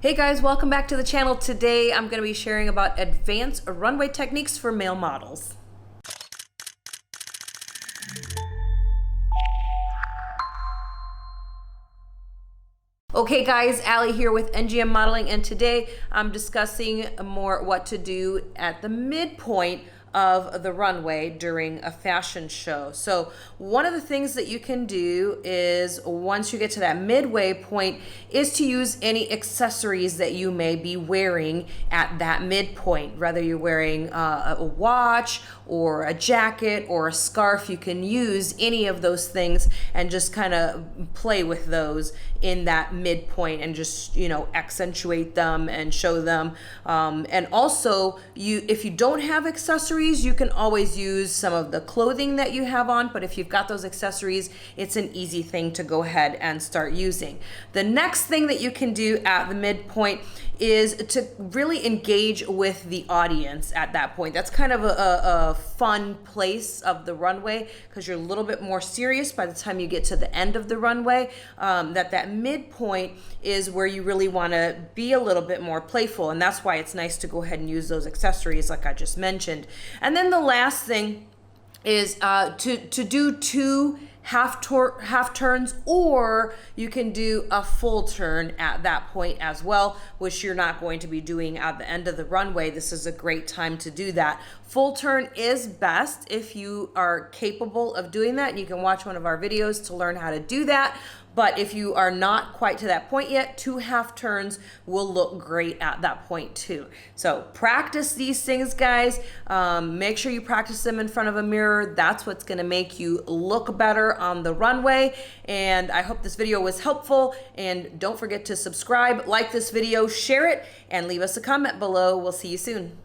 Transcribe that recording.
Hey guys, welcome back to the channel. Today I'm going to be sharing about advanced runway techniques for male models. Okay guys, Allie here with NGM Modeling, and today I'm discussing more what to do at the midpoint of the runway during a fashion show. So one of the things that you can do is, once you get to that midway point, is to use any accessories that you may be wearing at that midpoint. Whether you're wearing a watch or a jacket or a scarf, you can use any of those things and just kind of play with those in that midpoint and just, you know, accentuate them and show them. And also, if you don't have accessories, you can always use some of the clothing that you have on, but if you've got those accessories, it's an easy thing to go ahead and start using. The next thing that you can do at the midpoint is to really engage with the audience at that point. That's kind of a fun place of the runway because you're a little bit more serious by the time you get to the end of the runway. That midpoint is where you really want to be a little bit more playful, and that's why it's nice to go ahead and use those accessories like I just mentioned. And then the last thing is to do two half turns, or you can do a full turn at that point as well, which you're not going to be doing at the end of the runway. This is a great time to do that. Full turn is best if you are capable of doing that, and you can watch one of our videos to learn how to do that. But if you are not quite to that point yet, two half turns will look great at that point too. So practice these things, guys. Make sure you practice them in front of a mirror. That's what's gonna make you look better on the runway. And I hope this video was helpful. And don't forget to subscribe, like this video, share it, and leave us a comment below. We'll see you soon.